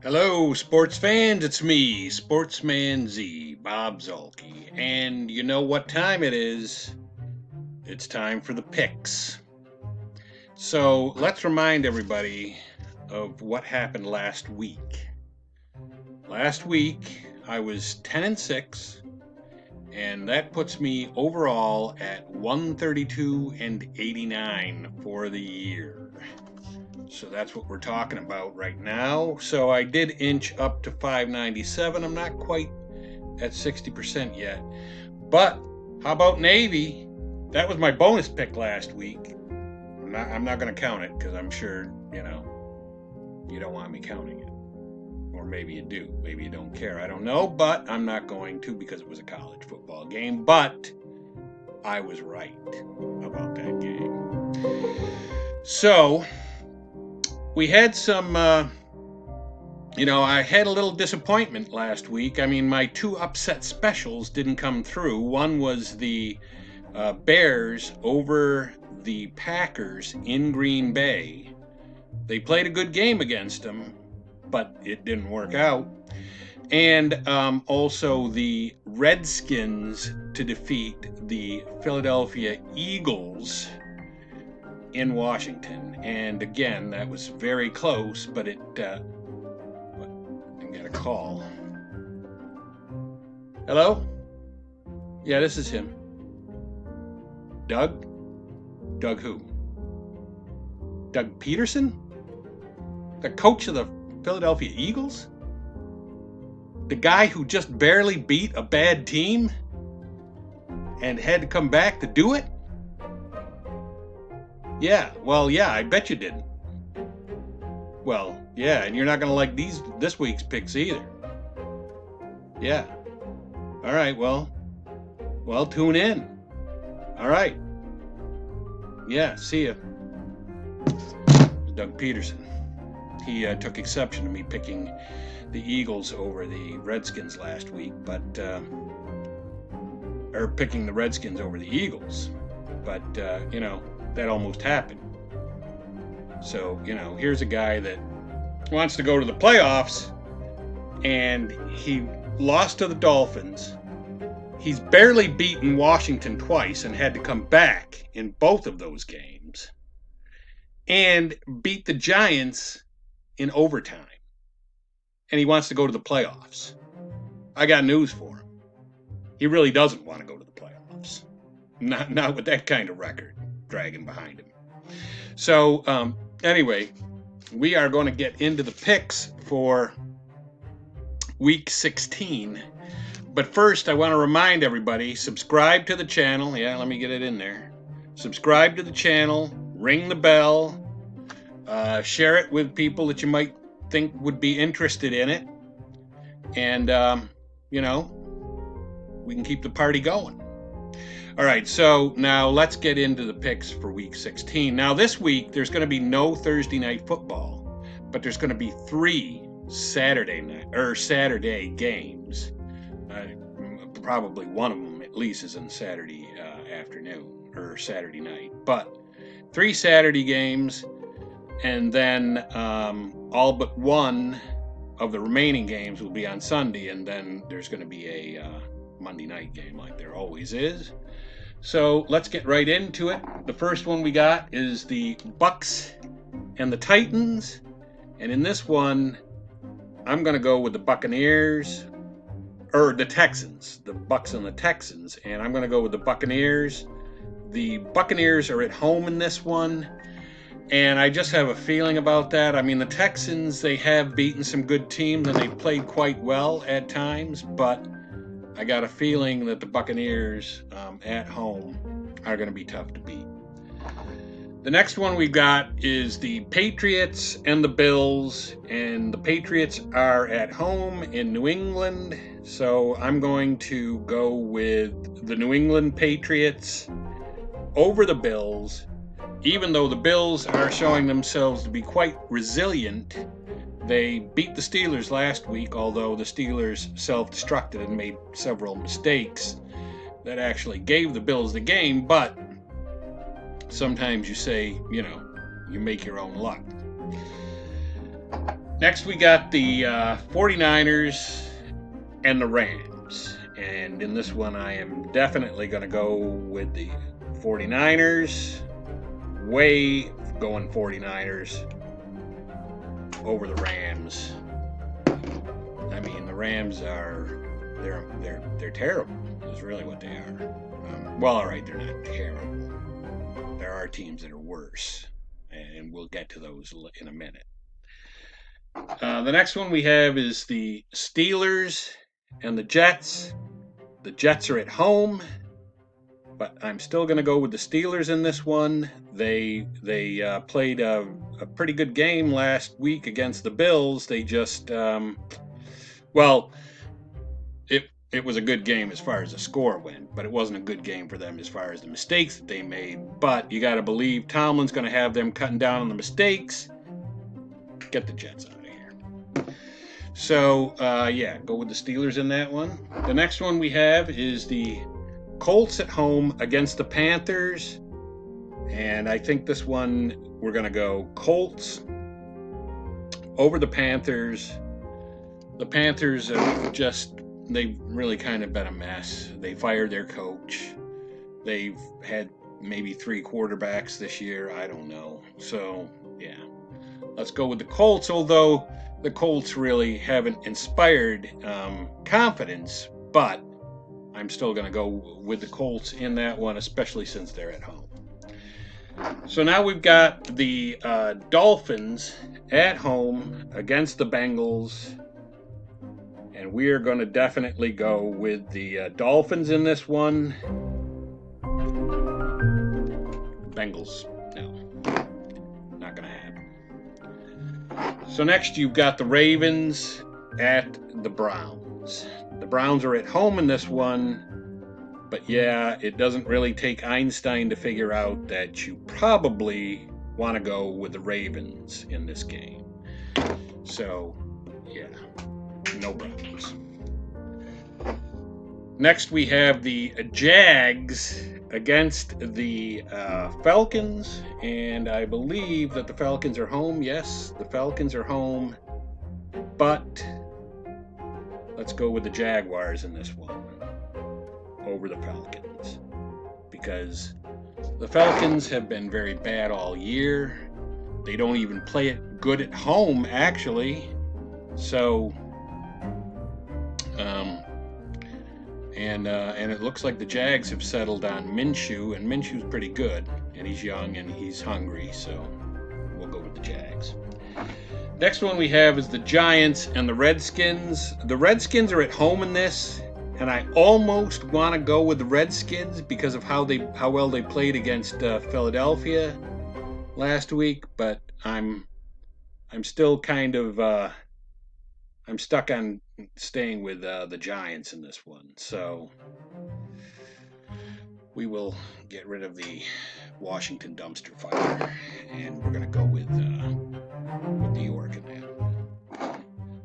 Hello, sports fans. It's me, Sportsman Z, Bob Zolke. And you know what time it is? It's time for the picks. So let's remind everybody of what happened last week. Last week, I was 10-6, and that puts me overall at 132-89 for the year. So that's what we're talking about right now. So I did inch up to 597. I'm not quite at 60% yet. But how about Navy? That was my bonus pick last week. I'm not going to count it because I'm sure, you don't want me counting it. Or maybe you do. Maybe you don't care. I don't know. But I'm not going to because it was a college football game. But I was right about that game. So we had some, I had a little disappointment last week. I mean, my two upset specials didn't come through. One was the Bears over the Packers in Green Bay. They played a good game against them, but it didn't work out. And also the Redskins to defeat the Philadelphia Eagles in Washington. And again, that was very close, but it I got a call. Hello? Yeah, this is him. Doug? Doug who? Doug Peterson? The coach of the Philadelphia Eagles? The guy who just barely beat a bad team and had to come back to do it? Yeah, I bet you didn't. Well, yeah, and you're not going to like this week's picks either. Yeah. All right, well, tune in. All right. Yeah, see ya. Doug Peterson. He took exception to me picking the Eagles over the Redskins last week, or picking the Redskins over the Eagles. But, that almost happened. So, here's a guy that wants to go to the playoffs, and he lost to the Dolphins. He's barely beaten Washington twice and had to come back in both of those games, and beat the Giants in overtime. And he wants to go to the playoffs. I got news for him. He really doesn't want to go to the playoffs. Not with that kind of record dragging behind him. So, anyway, we are going to get into the picks for week 16. But first, I want to remind everybody, subscribe to the channel. Yeah, let me get it in there. Subscribe to the channel, ring the bell, share it with people that you might think would be interested in it. And, we can keep the party going. All right, so now let's get into the picks for week 16. Now, this week, there's going to be no Thursday night football, but there's going to be 3 Saturday games. Probably one of them, at least, is on Saturday afternoon or Saturday night. But 3 Saturday games, and then all but one of the remaining games will be on Sunday, and then there's going to be a Monday night game like there always is. So let's get right into it. The first one we got is the Bucs and the Titans. And in this one, I'm going to go with the Buccaneers, or the Texans, the Bucs and the Texans. And I'm going to go with the Buccaneers. The Buccaneers are at home in this one. And I just have a feeling about that. I mean, the Texans, they have beaten some good teams and they've played quite well at times, but I got a feeling that the Buccaneers at home are going to be tough to beat. The next one we got is the Patriots and the Bills, and the Patriots are at home in New England, so I'm going to go with the New England Patriots over the Bills. Even though the Bills are showing themselves to be quite resilient, they beat the Steelers last week, although the Steelers self-destructed and made several mistakes that actually gave the Bills the game. But sometimes you say, you make your own luck. Next, we got the 49ers and the Rams. And in this one, I am definitely going to go with the 49ers. Way going 49ers over the Rams. I mean, the Rams they're terrible. Is really what they are. Well, all right, they're not terrible. There are teams that are worse, and we'll get to those in a minute. The next one we have is the Steelers and the Jets. The Jets are at home, but I'm still going to go with the Steelers in this one. They played a pretty good game last week against the Bills. They just it was a good game as far as the score went, but it wasn't a good game for them as far as the mistakes that they made. But you got to believe Tomlin's going to have them cutting down on the mistakes. Get the Jets out of here. So, go with the Steelers in that one. The next one we have is the Colts at home against the Panthers. And I think this one we're going to go Colts over the Panthers. The Panthers they've really kind of been a mess. They fired their coach. They've had maybe 3 quarterbacks this year. I don't know. So, yeah. Let's go with the Colts, although the Colts really haven't inspired confidence, but I'm still going to go with the Colts in that one, especially since they're at home. So now we've got the Dolphins at home against the Bengals, and we are going to definitely go with the Dolphins in this one. Bengals, no, not going to happen. So next you've got the Ravens at the Browns. The Browns are at home in this one, but yeah, it doesn't really take Einstein to figure out that you probably want to go with the Ravens in this game. So, yeah, no Browns. Next we have the Jags against the Falcons, and I believe that the Falcons are home. Yes, the Falcons are home, but let's go with the Jaguars in this one over the Falcons, because the Falcons have been very bad all year. They don't even play it good at home, actually. So, and it looks like the Jags have settled on Minshew, and Minshew's pretty good, and he's young and he's hungry, so we'll go with the Jags. Next one we have is the Giants and the Redskins. The Redskins are at home in this, and I almost want to go with the Redskins because of how well they played against Philadelphia last week, but I'm still kind of I'm stuck on staying with the Giants in this one. So we will get rid of the Washington dumpster fire, and we're going to go with New York in that.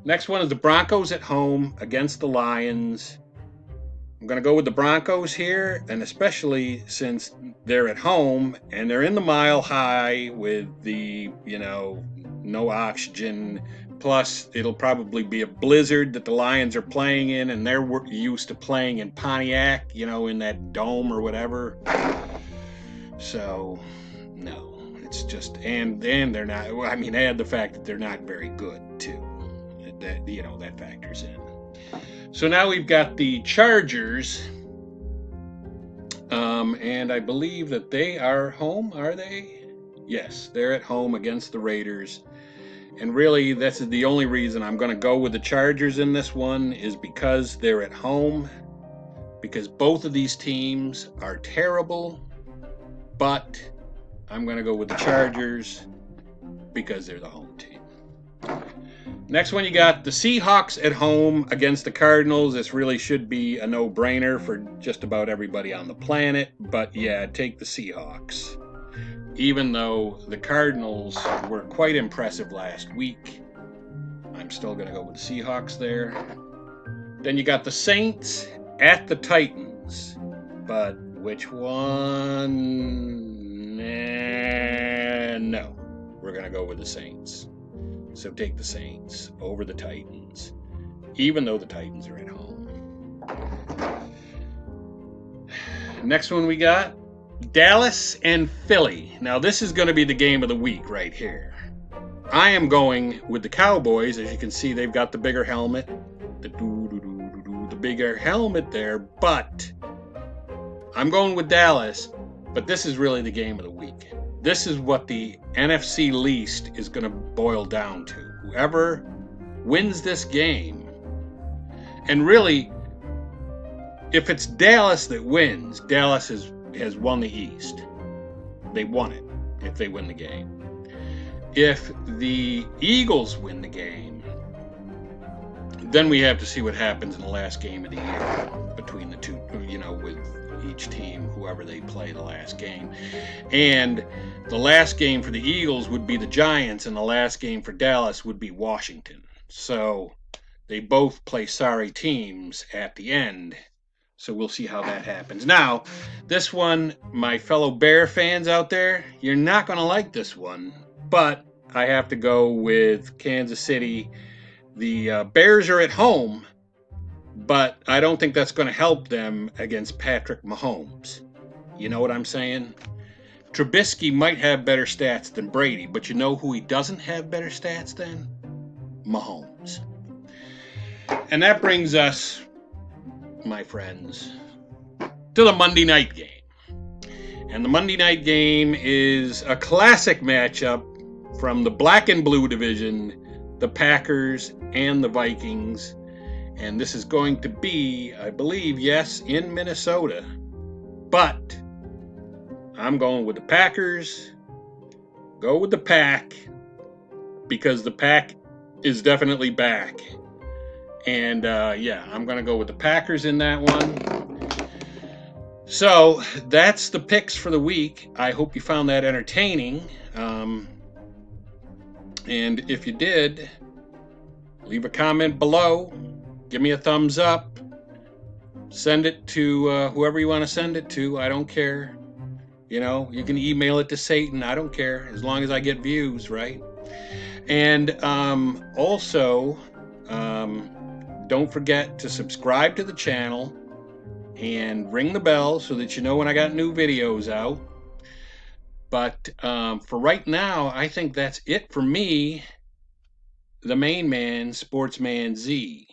Next one is the Broncos at home against the Lions. I'm going to go with the Broncos here, and especially since they're at home and they're in the Mile High with the, no oxygen. Plus, it'll probably be a blizzard that the Lions are playing in, and they're used to playing in Pontiac, in that dome or whatever. So, no, it's just, and they're not, add the fact that they're not very good, too. That factors in. So now we've got the Chargers, and I believe that they are home, are they? Yes, they're at home against the Raiders. And really, that's the only reason I'm going to go with the Chargers in this one is because they're at home, because both of these teams are terrible, but I'm going to go with the Chargers because they're the home team. Next one, you got the Seahawks at home against the Cardinals. This really should be a no-brainer for just about everybody on the planet, but yeah, take the Seahawks. Even though the Cardinals were quite impressive last week, I'm still going to go with the Seahawks there. Then you got the Saints at the Titans, but which one? No, we're going to go with the Saints. So take the Saints over the Titans, even though the Titans are at home. Next one we got Dallas and Philly. Now this is going to be the game of the week right here. I am going with the Cowboys. As you can see, they've got the bigger helmet, the bigger helmet there, but I'm going with Dallas. But this is really the game of the week. This is what the NFC least is going to boil down to. Whoever wins this game, and really, if it's Dallas that wins, Dallas has won the East. They won it if they win the game. If the Eagles win the game, then we have to see what happens in the last game of the year between the two, with each team, whoever they play the last game. And the last game for the Eagles would be the Giants, and the last game for Dallas would be Washington. So they both play sorry teams at the end. So we'll see how that happens. Now, this one, my fellow Bear fans out there, you're not going to like this one, but I have to go with Kansas City. The Bears are at home, but I don't think that's going to help them against Patrick Mahomes. You know what I'm saying? Trubisky might have better stats than Brady, but you know who he doesn't have better stats than? Mahomes. And that brings us, my friends, to the Monday night game. And the Monday night game is a classic matchup from the black and blue division, the Packers and the Vikings. And this is going to be, I believe, yes, in Minnesota. But I'm going with the Packers. Go with the Pack, because the Pack is definitely back. And I'm going to go with the Packers in that one. So that's the picks for the week. I hope you found that entertaining. And if you did, leave a comment below. Give me a thumbs up. Send it to whoever you want to send it to. I don't care. You can email it to Satan. I don't care, as long as I get views, right? And also, don't forget to subscribe to the channel and ring the bell so that you know when I got new videos out. But for right now, I think that's it for me, the main man, Sportsman Z.